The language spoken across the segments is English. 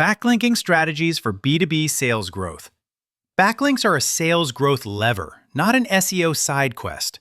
Backlinking strategies for B2B sales growth. Backlinks are a sales growth lever, not an SEO side quest.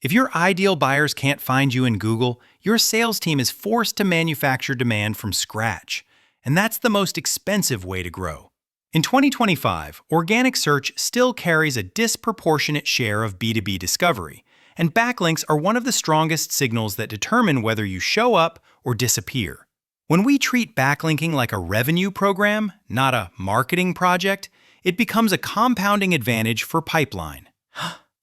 If your ideal buyers can't find you in Google, your sales team is forced to manufacture demand from scratch, and that's the most expensive way to grow. In 2025, organic search still carries a disproportionate share of B2B discovery, and backlinks are one of the strongest signals that determine whether you show up or disappear. When we treat backlinking like a revenue program, not a marketing project, it becomes a compounding advantage for pipeline.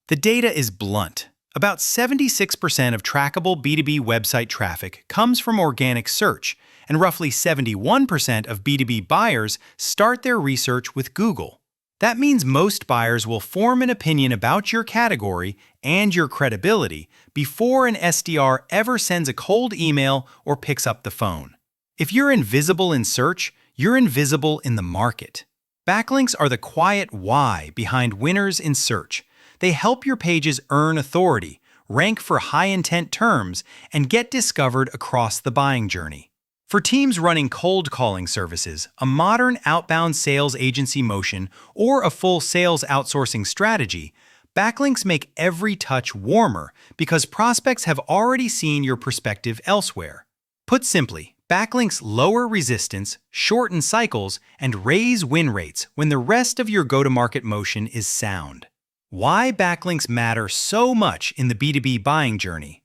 The data is blunt. About 76% of trackable B2B website traffic comes from organic search, and roughly 71% of B2B buyers start their research with Google. That means most buyers will form an opinion about your category and your credibility before an SDR ever sends a cold email or picks up the phone. If you're invisible in search, you're invisible in the market. Backlinks are the quiet why behind winners in search. They help your pages earn authority, rank for high-intent terms, and get discovered across the buying journey. For teams running cold calling services, a modern outbound sales agency motion, or a full sales outsourcing strategy, backlinks make every touch warmer because prospects have already seen your perspective elsewhere. Put simply, backlinks lower resistance, shorten cycles, and raise win rates when the rest of your go-to-market motion is sound. Why backlinks matter so much in the B2B buying journey.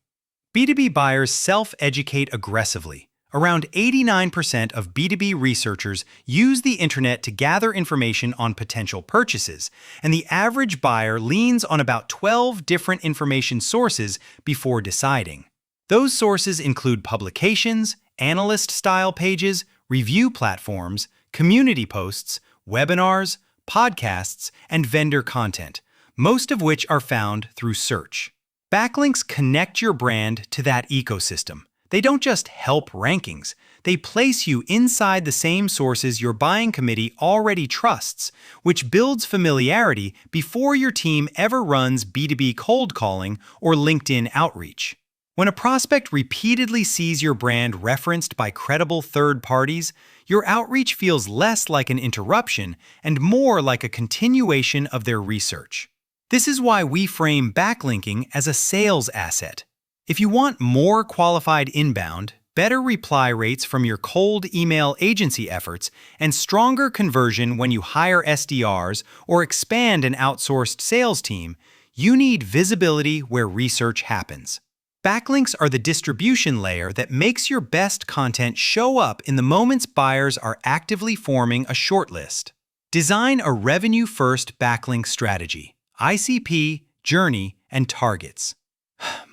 B2B buyers self-educate aggressively. Around 89% of B2B researchers use the internet to gather information on potential purchases, and the average buyer leans on about 12 different information sources before deciding. Those sources include publications, analyst-style pages, review platforms, community posts, webinars, podcasts, and vendor content, most of which are found through search. Backlinks connect your brand to that ecosystem. They don't just help rankings, they place you inside the same sources your buying committee already trusts, which builds familiarity before your team ever runs B2B cold calling or LinkedIn outreach. When a prospect repeatedly sees your brand referenced by credible third parties, your outreach feels less like an interruption and more like a continuation of their research. This is why we frame backlinking as a sales asset. If you want more qualified inbound, better reply rates from your cold email agency efforts, and stronger conversion when you hire SDRs or expand an outsourced sales team, you need visibility where research happens. Backlinks are the distribution layer that makes your best content show up in the moments buyers are actively forming a shortlist. Design a revenue-first backlink strategy, ICP, journey, and targets.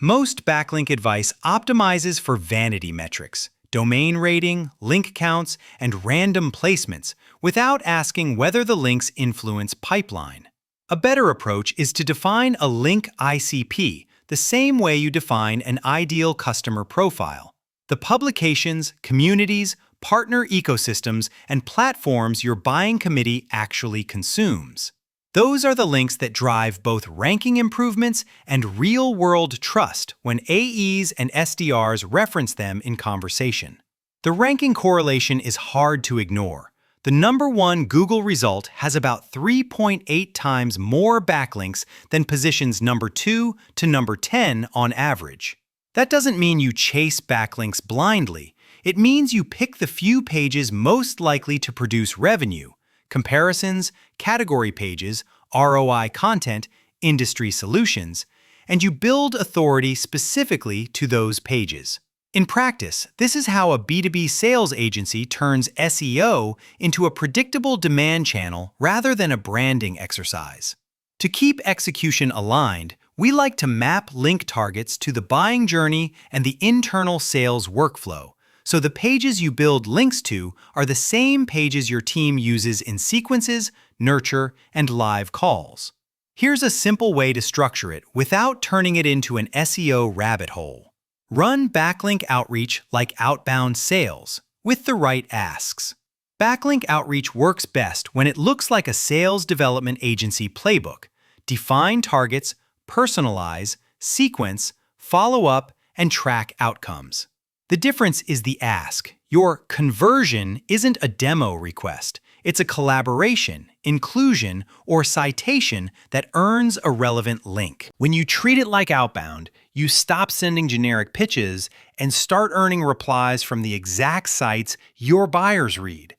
Most backlink advice optimizes for vanity metrics, domain rating, link counts, and random placements without asking whether the links influence pipeline. A better approach is to define a link ICP the same way you define an ideal customer profile. The publications, communities, partner ecosystems, and platforms your buying committee actually consumes. Those are the links that drive both ranking improvements and real-world trust when AEs and SDRs reference them in conversation. The ranking correlation is hard to ignore. The number one Google result has about 3.8 times more backlinks than positions number 2 to number 10 on average. That doesn't mean you chase backlinks blindly. It means you pick the few pages most likely to produce revenue, comparisons, category pages, ROI content, industry solutions, and you build authority specifically to those pages. In practice, this is how a B2B sales agency turns SEO into a predictable demand channel rather than a branding exercise. To keep execution aligned, we like to map link targets to the buying journey and the internal sales workflow, so the pages you build links to are the same pages your team uses in sequences, nurture, and live calls. Here's a simple way to structure it without turning it into an SEO rabbit hole. Run backlink outreach like outbound sales, with the right asks. Backlink outreach works best when it looks like a sales development agency playbook. Define targets, personalize, sequence, follow up, and track outcomes. The difference is the ask. Your conversion isn't a demo request. It's a collaboration, inclusion, or citation that earns a relevant link. When you treat it like Outbound, you stop sending generic pitches and start earning replies from the exact sites your buyers read.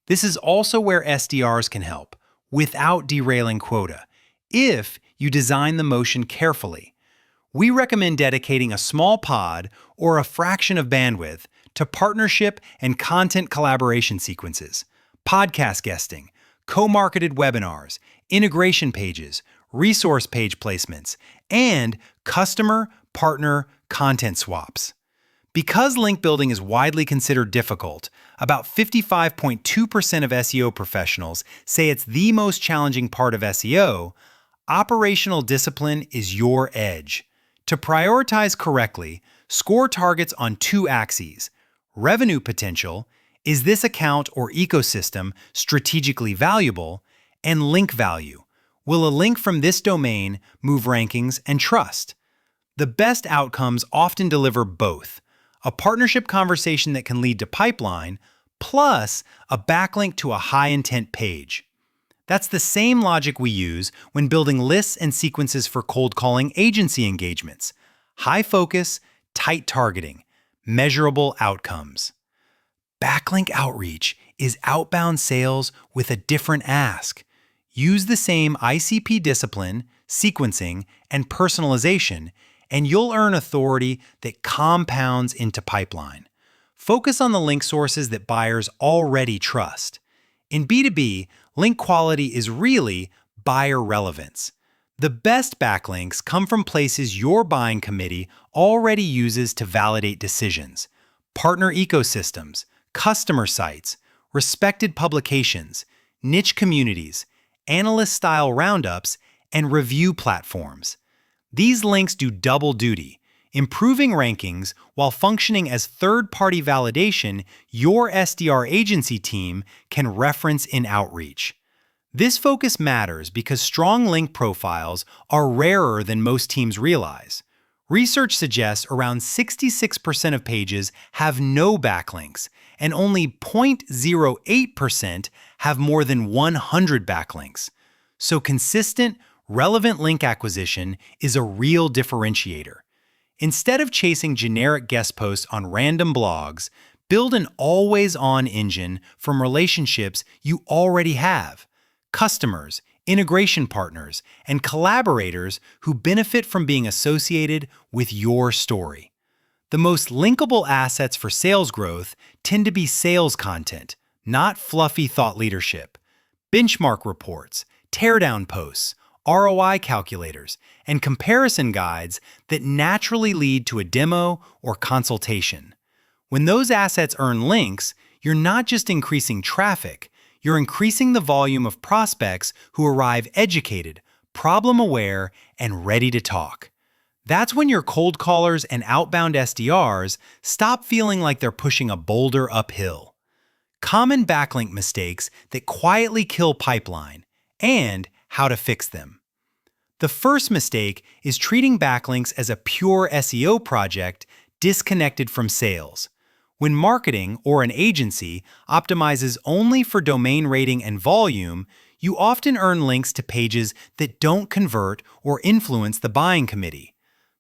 This is also where SDRs can help, without derailing quota, if you design the motion carefully. We recommend dedicating a small pod or a fraction of bandwidth to partnership and content collaboration sequences, podcast guesting, co-marketed webinars, integration pages, resource page placements, and customer-partner content swaps. Because link building is widely considered difficult, about 55.2% of SEO professionals say it's the most challenging part of SEO, operational discipline is your edge. To prioritize correctly, score targets on two axes: revenue potential, is this account or ecosystem strategically valuable, and link value, will a link from this domain move rankings and trust? The best outcomes often deliver both: a partnership conversation that can lead to pipeline, plus a backlink to a high-intent page. That's the same logic we use when building lists and sequences for cold calling agency engagements. High focus, tight targeting, measurable outcomes. Backlink outreach is outbound sales with a different ask. Use the same ICP discipline, sequencing, and personalization, and you'll earn authority that compounds into pipeline. Focus on the link sources that buyers already trust. In B2B, link quality is really buyer relevance. The best backlinks come from places your buying committee already uses to validate decisions: partner ecosystems, customer sites, respected publications, niche communities, analyst-style roundups, and review platforms. These links do double duty, improving rankings while functioning as third-party validation your SDR agency team can reference in outreach. This focus matters because strong link profiles are rarer than most teams realize. Research suggests around 66% of pages have no backlinks, and only 0.08% have more than 100 backlinks. So consistent, relevant link acquisition is a real differentiator. Instead of chasing generic guest posts on random blogs, build an always-on engine from relationships you already have: customers, integration partners, and collaborators who benefit from being associated with your story. The most linkable assets for sales growth tend to be sales content, not fluffy thought leadership. Benchmark reports, teardown posts, ROI calculators, and comparison guides that naturally lead to a demo or consultation. When those assets earn links, you're not just increasing traffic, you're increasing the volume of prospects who arrive educated, problem-aware, and ready to talk. That's when your cold callers and outbound SDRs stop feeling like they're pushing a boulder uphill. Common backlink mistakes that quietly kill pipeline, and how to fix them. The first mistake is treating backlinks as a pure SEO project disconnected from sales. When marketing or an agency optimizes only for domain rating and volume, you often earn links to pages that don't convert or influence the buying committee.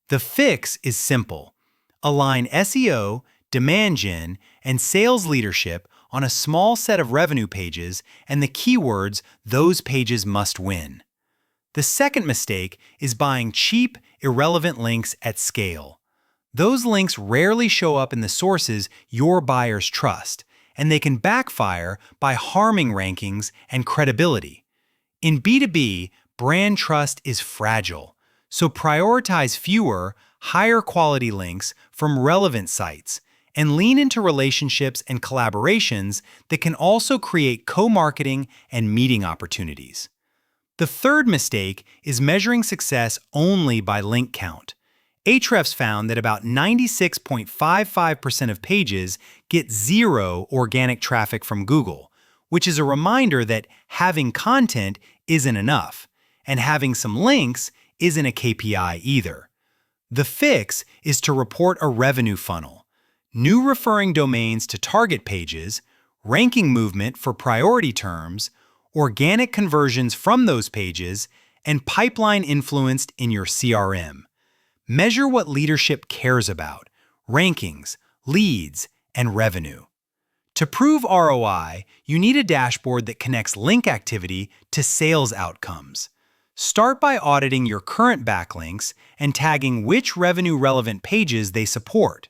The fix is simple: align SEO, demand gen, and sales leadership on a small set of revenue pages and the keywords those pages must win. The second mistake is buying cheap, irrelevant links at scale. Those links rarely show up in the sources your buyers trust, and they can backfire by harming rankings and credibility. In B2B, brand trust is fragile, so prioritize fewer, higher quality links from relevant sites and lean into relationships and collaborations that can also create co-marketing and meeting opportunities. The third mistake is measuring success only by link count. Ahrefs found that about 96.55% of pages get zero organic traffic from Google, which is a reminder that having content isn't enough, and having some links isn't a KPI either. The fix is to report a revenue funnel. new referring domains to target pages, ranking movement for priority terms, organic conversions from those pages, and pipeline influenced in your CRM. Measure what leadership cares about: rankings, leads, and revenue. To prove ROI, you need a dashboard that connects link activity to sales outcomes. Start by auditing your current backlinks and tagging which revenue-relevant pages they support: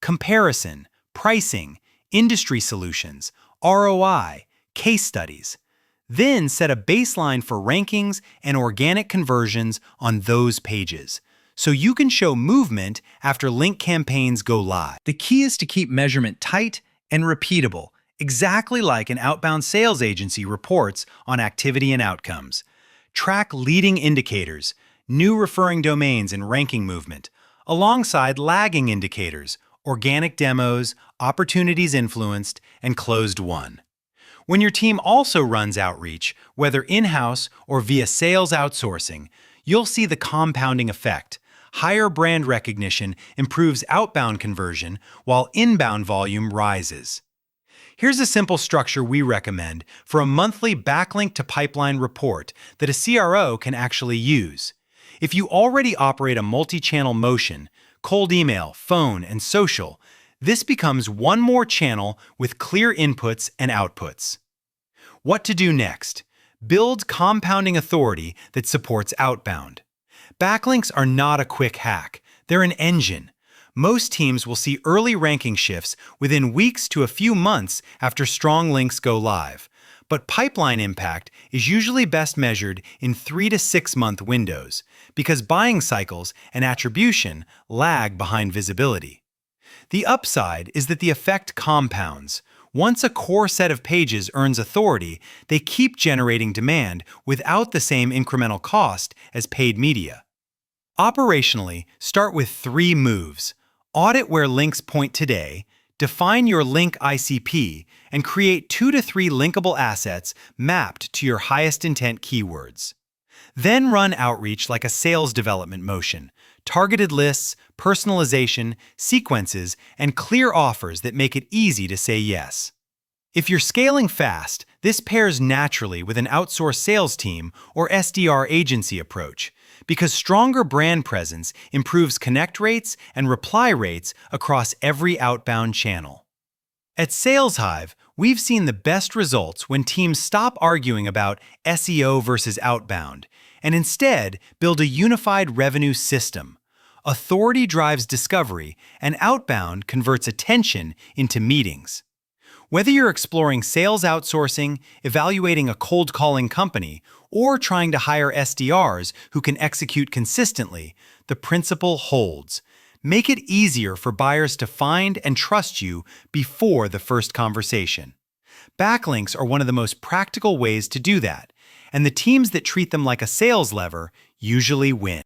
comparison, pricing, industry solutions, ROI, case studies. Then set a baseline for rankings and organic conversions on those pages, so you can show movement after link campaigns go live. The key is to keep measurement tight and repeatable, exactly like an outbound sales agency reports on activity and outcomes. Track leading indicators, new referring domains and ranking movement, alongside lagging indicators, organic demos, opportunities influenced, and closed won. When your team also runs outreach, whether in-house or via sales outsourcing, you'll see the compounding effect. Higher brand recognition improves outbound conversion, while inbound volume rises. Here's a simple structure we recommend for a monthly backlink to pipeline report that a CRO can actually use. If you already operate a multi-channel motion, cold email, phone, and social, this becomes one more channel with clear inputs and outputs. What to do next? Build compounding authority that supports outbound. Backlinks are not a quick hack. They're an engine. Most teams will see early ranking shifts within weeks to a few months after strong links go live. But pipeline impact is usually best measured in 3 to 6 month windows because buying cycles and attribution lag behind visibility. The upside is that the effect compounds. Once a core set of pages earns authority, they keep generating demand without the same incremental cost as paid media. Operationally, start with 3 moves. Audit where links point today, define your link ICP, and create 2 to 3 linkable assets mapped to your highest intent keywords. Then run outreach like a sales development motion: targeted lists, personalization, sequences, and clear offers that make it easy to say yes. If you're scaling fast, this pairs naturally with an outsourced sales team or SDR agency approach, because stronger brand presence improves connect rates and reply rates across every outbound channel. At SalesHive, we've seen the best results when teams stop arguing about SEO versus outbound and instead build a unified revenue system. Authority drives discovery, and outbound converts attention into meetings. Whether you're exploring sales outsourcing, evaluating a cold calling company, or trying to hire SDRs who can execute consistently, the principle holds. Make it easier for buyers to find and trust you before the first conversation. Backlinks are one of the most practical ways to do that, and the teams that treat them like a sales lever usually win.